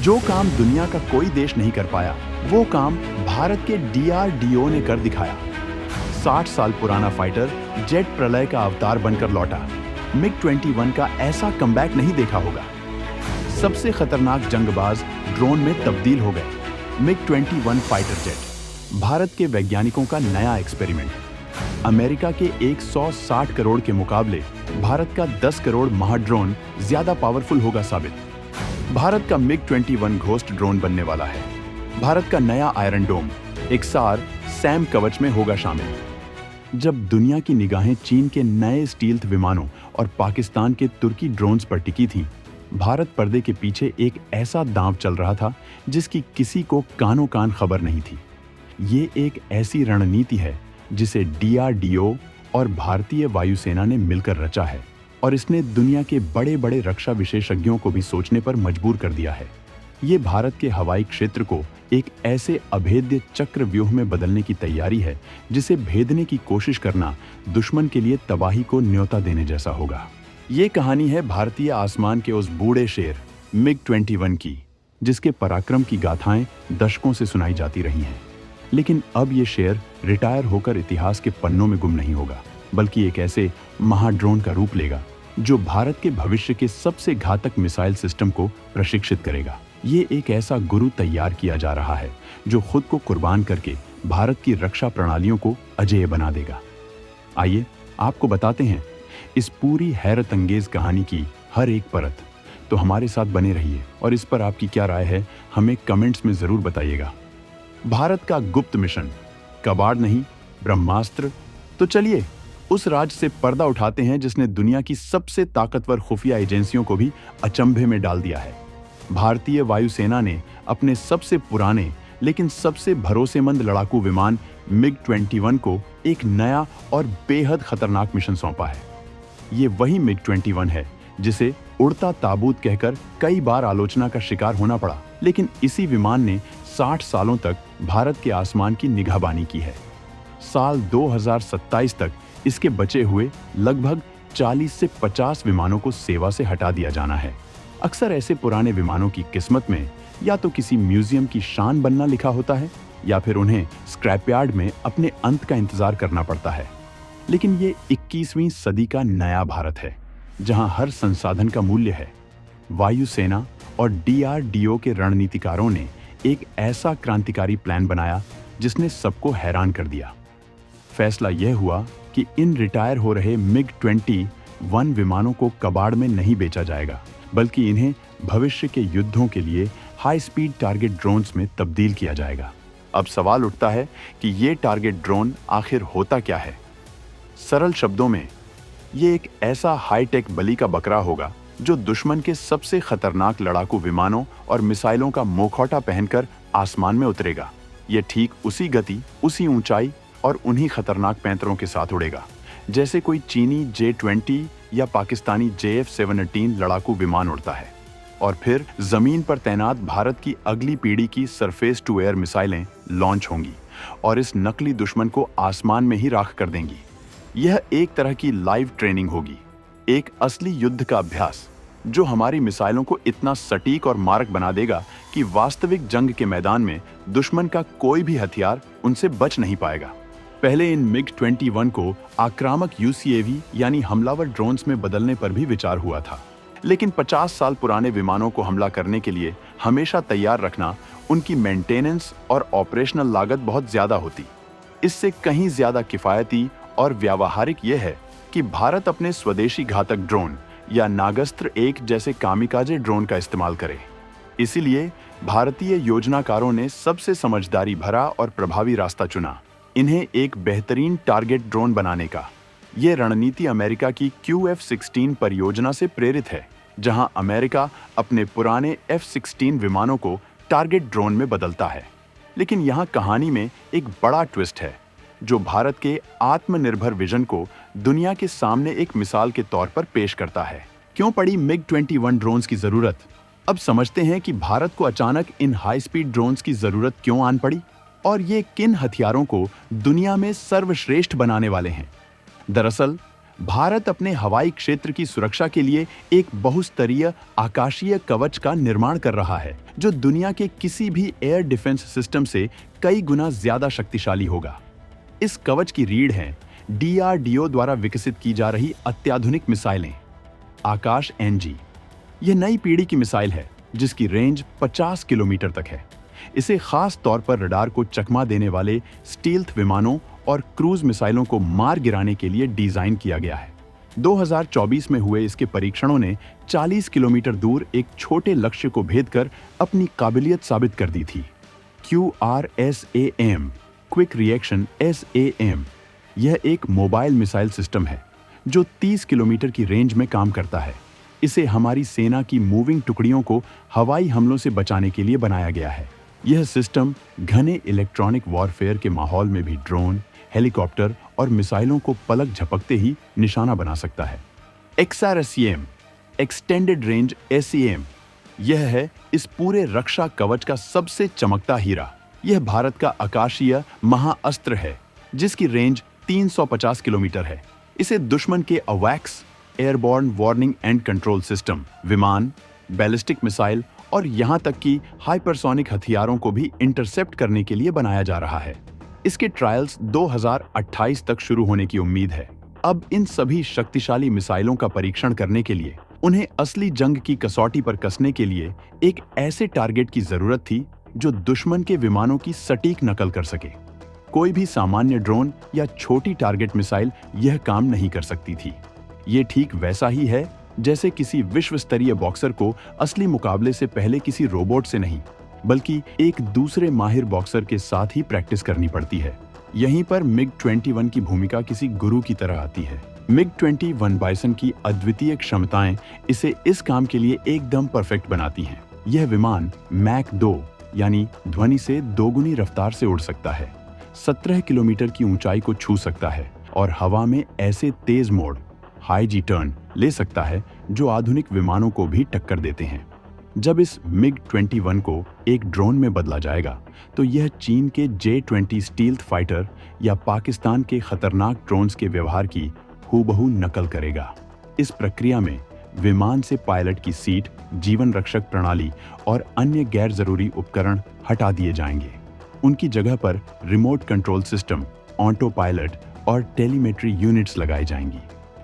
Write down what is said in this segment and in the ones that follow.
जो काम दुनिया का कोई देश नहीं कर पाया, वो काम भारत के DRDO ने कर दिखाया। 60 साल पुराना फाइटर जेट प्रलय का अवतार बनकर लौटा। MiG-21 का ऐसा कमबैक नहीं देखा होगा। सबसे खतरनाक जंगबाज ड्रोन में तब्दील हो गए। MiG-21 फाइटर जेट भारत के वैज्ञानिकों का नया एक्सपेरिमेंट। अमेरिका के 160 करोड़ के मुकाबले भारत का 10 करोड़ महा ड्रोन ज्यादा पावरफुल होगा साबित। भारत का MiG-21 घोस्ट ड्रोन बनने वाला है। भारत का नया आयरन डोम XR सैम कवच में होगा शामिल। जब दुनिया की निगाहें चीन के नए स्टील्थ विमानों और पाकिस्तान के तुर्की ड्रोन्स पर टिकी थीं, भारत पर्दे के पीछे एक ऐसा दांव चल रहा था जिसकी किसी को कानो कान खबर नहीं थी। ये एक ऐसी रणनीति है जिसे DRDO और भारतीय वायुसेना ने मिलकर रचा है और इसने दुनिया के बड़े बड़े रक्षा विशेषज्ञों को भी सोचने पर मजबूर कर दिया है। ये भारत के हवाई क्षेत्र को एक ऐसे अभेद्य चक्र व्यूह में बदलने की तैयारी है जिसे भेदने की कोशिश करना दुश्मन के लिए तबाही को न्योता देने जैसा होगा। ये कहानी है भारतीय आसमान के उस बूढ़े शेर MiG-21 की, जिसके पराक्रम की गाथाएं दशकों से सुनाई जाती रही हैं। लेकिन अब ये शेर रिटायर होकर इतिहास के पन्नों में गुम नहीं होगा, बल्कि एक ऐसे महाड्रोन का रूप लेगा जो भारत के भविष्य के सबसे घातक मिसाइल सिस्टम को प्रशिक्षित करेगा। ये एक ऐसा गुरु तैयार किया जा रहा है जो खुद को कुर्बान करके भारत की रक्षा प्रणालियों को अजेय बना देगा। आइए आपको बताते हैं इस पूरी हैरत अंगेज कहानी की हर एक परत। तो हमारे साथ बने रहिए और इस पर आपकी क्या राय है हमें कमेंट्स में जरूर बताइएगा। भारत का गुप्त मिशन, कबाड़ नहीं ब्रह्मास्त्र। तो चलिए उस राज से पर्दा उठाते हैं जिसने दुनिया की सबसे ताकतवर खुफिया एजेंसियों को भी अचंभे में डाल दिया है। भारतीय वायुसेना ने अपने सबसे पुराने लेकिन सबसे भरोसेमंद लड़ाकू विमान MiG-21 को एक नया और बेहद खतरनाक मिशन सौंपा है। ये वही MiG-21 है जिसे उड़ता ताबूत कहकर कई बार आलोचना का शिकार होना पड़ा, लेकिन इसी विमान ने 60 सालों तक भारत के आसमान की निगाहबानी की है। साल 2027 तक इसके बचे हुए लगभग 40 से 50 विमानों को सेवा से हटा दिया जाना है। अक्सर ऐसे पुराने विमानों की किस्मत में या तो किसी म्यूजियम की शान बनना लिखा होता है या फिर उन्हें स्क्रैपयार्ड में अपने अंत का इंतजार करना पड़ता है। लेकिन ये 21वीं सदी का नया भारत है जहां हर संसाधन का मूल्य है। वायुसेना और DRDO के रणनीतिकारों ने एक ऐसा क्रांतिकारी प्लान बनाया जिसने सबको हैरान कर दिया। फैसला यह हुआ कि इन रिटायर हो रहे MiG-21 विमानों को कबाड़ में नहीं बेचा जाएगा, बल्कि इन्हें भविष्य के युद्धों के लिए हाई स्पीड टारगेट ड्रोन्स में तब्दील किया जाएगा। अब सवाल उठता है कि ये टारगेट ड्रोन आखिर होता क्या है? सरल शब्दों में ये एक ऐसा हाईटेक बलि का बकरा होगा जो दुश्मन के सबसे खतरनाक लड़ाकू विमानों और मिसाइलों का मुखौटा पहनकर आसमान में उतरेगा। ये ठीक उसी गति, उसी ऊंचाई और उन्हीं खतरनाक पैंतरों के साथ उड़ेगा जैसे कोई चीनी J-20 या पाकिस्तानी JF-17 लड़ाकू विमान उड़ता है। और फिर जमीन पर तैनात भारत की अगली पीढ़ी की सरफेस टू एयर मिसाइलें लॉन्च होंगी और इस नकली दुश्मन को आसमान में ही राख कर देंगी। यह एक तरह की लाइव ट्रेनिंग होगी, एक असली युद्ध का अभ्यास जो हमारी मिसाइलों को इतना सटीक और मारक बना देगा कि वास्तविक जंग के मैदान में दुश्मन का कोई भी हथियार उनसे बच नहीं पाएगा। पहले इन MiG-21 को आक्रामक UCAV यानी हमलावर ड्रोन्स में बदलने पर भी विचार हुआ था, लेकिन 50 साल पुराने विमानों को हमला करने के लिए हमेशा तैयार रखना, उनकी मेंटेनेंस और ऑपरेशनल लागत बहुत ज्यादा होती। इससे कहीं ज्यादा किफायती और व्यावहारिक यह है कि भारत अपने स्वदेशी घातक ड्रोन या नागस्त्र 1 जैसे कामिकाजे ड्रोन का इस्तेमाल करे। इसीलिए भारतीय योजनाकारों ने सबसे समझदारी भरा और प्रभावी रास्ता चुना, इन्हें एक बेहतरीन टारगेट ड्रोन बनाने का। ये रणनीति अमेरिका की QF-16 परियोजना से प्रेरित है, जहां अमेरिका अपने पुराने F-16 विमानों को टारगेट ड्रोन में बदलता है। लेकिन यहाँ कहानी में एक बड़ा ट्विस्ट है जो भारत के आत्मनिर्भर विजन को दुनिया के सामने एक मिसाल के तौर पर पेश करता है। क्यों पड़ी MiG-21 ड्रोन्स की जरूरत? अब समझते हैं कि भारत को अचानक इन हाई स्पीड ड्रोन्स की जरूरत क्यों आन पड़ी और ये किन हथियारों को दुनिया में सर्वश्रेष्ठ बनाने वाले हैं। दरअसल भारत अपने हवाई क्षेत्र की सुरक्षा के लिए एक बहुस्तरीय आकाशीय कवच का निर्माण कर रहा है, जो दुनिया के किसी भी एयर डिफेंस सिस्टम से कई गुना ज्यादा शक्तिशाली होगा। इस कवच की रीढ़ हैं DRDO द्वारा विकसित की जा रही अत्याधुनिक मिसाइलें। आकाश NG यह नई पीढ़ी की मिसाइल है जिसकी रेंज 50 किलोमीटर तक है। इसे खास तौर पर रडार को चकमा देने वाले स्टील्थ विमानों और क्रूज मिसाइलों को मार गिराने के लिए डिजाइन किया गया है। 2024 में हुए इसके परीक्षणों ने 40 किलोमीटर दूर एक छोटे लक्ष्य को भेद कर अपनी काबिलियत साबित कर दी थी। QRSAM क्विक रिएक्शन SAM यह एक मोबाइल मिसाइल सिस्टम है जो 30 किलोमीटर की रेंज में काम करता है। इसे हमारी सेना की मूविंग टुकड़ियों को हवाई हमलों से बचाने के लिए बनाया गया है। यह सिस्टम घने इलेक्ट्रॉनिक वॉरफेयर के माहौल में भी ड्रोन, हेलीकॉप्टर और मिसाइलों को पलक झपकते ही निशाना बना सकता है। XRSAM एक्सटेंडेड रेंज SAM यह है इस पूरे रक्षा कवच का सबसे चमकता हीरा। यह भारत का आकाशीय महाअस्त्र है जिसकी रेंज 350 किलोमीटर है। इसे दुश्मन के AWACS airborne warning and control system, विमान, बैलिस्टिक मिसाइल और यहां तक कि हाइपरसोनिक हथियारों को भी इंटरसेप्ट करने के लिए बनाया जा रहा है। इसके ट्रायल्स 2028 तक शुरू होने की उम्मीद है। अब इन सभी शक्तिशाली मिसाइलों का परीक्षण करने के लिए उन्हें असली जंग की कसौटी पर कसने के लिए एक ऐसे टारगेट की जरूरत थी जो दुश्मन के विमानों की सटीक नकल कर सके। कोई भी सामान्य ड्रोन या छोटी टारगेट मिसाइल यह काम नहीं कर सकती थी। ये ठीक वैसा ही है जैसे किसी विश्व स्तरीय बॉक्सर को असली मुकाबले से पहले किसी रोबोट से नहीं, बल्कि एक दूसरे माहिर बॉक्सर के साथ ही प्रैक्टिस करनी पड़ती है। यहीं पर MiG-21 की भूमिका किसी गुरु की तरह आती है। MiG-21 बाइसन की अद्वितीय क्षमताएं इसे इस काम के लिए एकदम परफेक्ट बनाती हैं। यह विमान मैक 2 यानी ध्वनि से दोगुनी रफ्तार से उड़ सकता है, 17 किलोमीटर की ऊंचाई को छू सकता है और हवा में ऐसे तेज मोड़, हाई जी टर्न ले सकता है जो आधुनिक विमानों को भी टक्कर देते हैं। जब इस MiG-21 को एक ड्रोन में बदला जाएगा तो यह चीन के J-20 स्टील्थ फाइटर या पाकिस्तान के खतरनाक ड्रोन्स के व्यवहार की हूबहू नकल करेगा। इस प्रक्रिया में विमान से पायलट की सीट, जीवन रक्षक प्रणाली और अन्य गैर जरूरी उपकरण हटा दिए जाएंगे। उनकी जगह पर remote control system, auto pilot और टेलीमेट्री यूनिट्स लगाई जाएंगी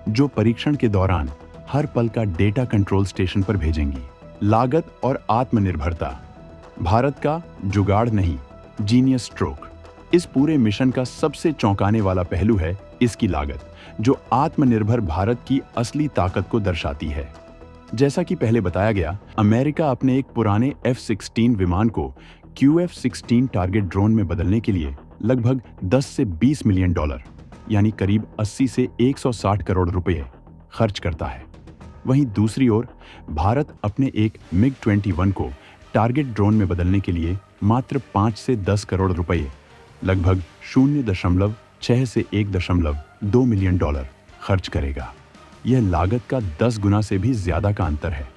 जो परीक्षण के दौरान हर पल का डेटा कंट्रोल स्टेशन पर भेजेंगी। लागत और आत्मनिर्भरता भारत का जुगाड़ नहीं, जीनियस स्ट्रोक। इस पूरे मिशन का सबसे चौंकाने वाला पहलू है इसकी लागत, जो आत्मनिर्भर भारत की असली ताकत को दर्शाती है। जैसा कि पहले बताया गया, अमेरिका अपने एक पुराने F-16 विमान को QF-16 टारगेट ड्रोन में बदलने के लिए लगभग 10 से 20 मिलियन डॉलर यानी करीब 80 से 160 करोड़ रुपए खर्च करता है। वहीं दूसरी ओर भारत अपने एक MiG-21 को टारगेट ड्रोन में बदलने के लिए मात्र 5 से 10 करोड़ रुपए, लगभग 0.6 से 1.2 मिलियन डॉलर खर्च करेगा। यह लागत का 10 गुना से भी ज्यादा का अंतर है।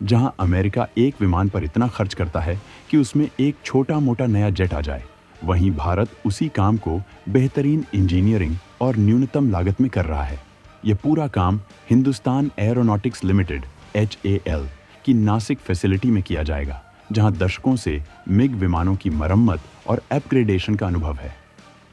जहां अमेरिका एक विमान पर इतना खर्च करता है कि उसमें एक छोटा मोटा नया जेट आ जाए, वहीं भारत उसी काम को बेहतरीन इंजीनियरिंग और न्यूनतम लागत में कर रहा है। यह पूरा काम हिंदुस्तान एरोनॉटिक्स लिमिटेड HAL की नासिक फैसिलिटी में किया जाएगा, जहां दशकों से MiG विमानों की मरम्मत और अपग्रेडेशन का अनुभव है।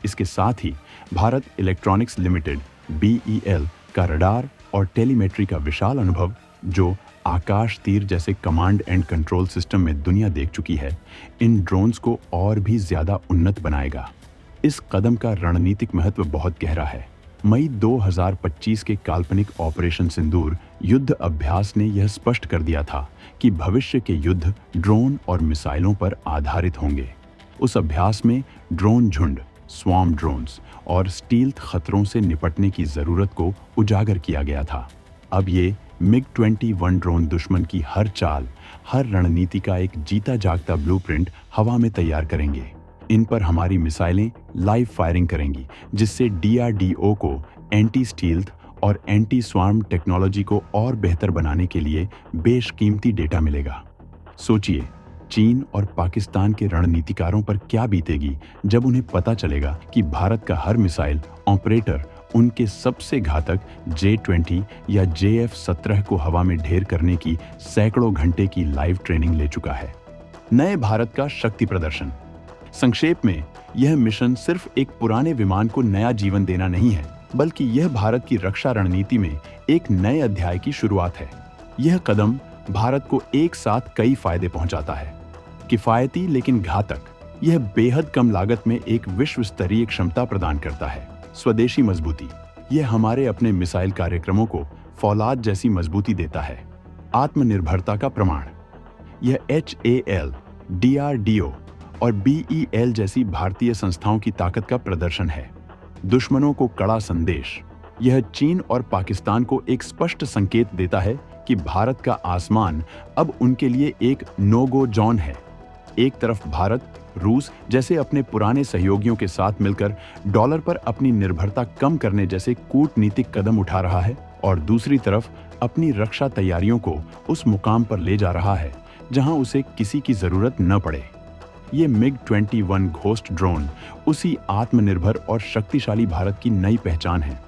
इसके साथ ही भारत इलेक्ट्रॉनिक्स लिमिटेड BEL का रडार और टेलीमेट्री का विशाल अनुभव, जो आकाश तीर जैसे कमांड एंड कंट्रोल सिस्टम में दुनिया देख चुकी है, इन ड्रोन्स को और भी ज्यादा उन्नत बनाएगा। इस कदम का रणनीतिक महत्व बहुत गहरा है। मई 2025 के काल्पनिक ऑपरेशन सिंदूर युद्ध अभ्यास ने यह स्पष्ट कर दिया था कि भविष्य के युद्ध ड्रोन और मिसाइलों पर आधारित होंगे। उस अभ्यास में ड्रोन झुंड, स्वार्म ड्रोन्स और स्टील्थ खतरों से निपटने की जरूरत को उजागर किया गया था। अब ये MiG-21 ड्रोन दुश्मन की हर चाल, हर रणनीति का एक जीता जागता ब्लूप्रिंट हवा में तैयार करेंगे। इन पर हमारी मिसाइलें लाइव फायरिंग करेंगी, जिससे DRDO को एंटी स्टील्थ और एंटी स्वार्म टेक्नोलॉजी को और बेहतर बनाने के लिए बेशकीमती डेटा मिलेगा। सोचिए, चीन और पाकिस्तान के रणनीतिकारों पर क्या बीतेगी जब उन्हें पता चलेगा कि भारत का हर मिसाइल ऑपरेटर उनके सबसे घातक J-20 या JF-17 को हवा में ढेर करने की सैकड़ों घंटे की लाइव ट्रेनिंग ले चुका है। नए भारत का शक्ति प्रदर्शन। संक्षेप में, यह मिशन सिर्फ एक पुराने विमान को नया जीवन देना नहीं है, बल्कि यह भारत की रक्षा रणनीति में एक नए अध्याय की शुरुआत है। यह कदम भारत को एक साथ कई फायदे पहुंचाता है। किफायती लेकिन घातक, यह बेहद कम लागत में एक विश्व स्तरीय क्षमता प्रदान करता है। स्वदेशी मजबूती, यह हमारे अपने मिसाइल कार्यक्रमों को फौलाद जैसी मजबूती देता है। आत्मनिर्भरता का प्रमाण, यह HAL, DRDO और BEL जैसी भारतीय संस्थाओं की ताकत का प्रदर्शन है। दुश्मनों को कड़ा संदेश, यह चीन और पाकिस्तान को एक स्पष्ट संकेत देता है कि भारत का आसमान अब उनके लिए एक नो गो जोन है। एक तरफ भारत रूस जैसे अपने पुराने सहयोगियों के साथ मिलकर डॉलर पर अपनी निर्भरता कम करने जैसे कूटनीतिक कदम उठा रहा है, और दूसरी तरफ अपनी रक्षा तैयारियों को उस मुकाम पर ले जा रहा है जहां उसे किसी की जरूरत न पड़े। ये MiG-21 घोस्ट ड्रोन उसी आत्मनिर्भर और शक्तिशाली भारत की नई पहचान है।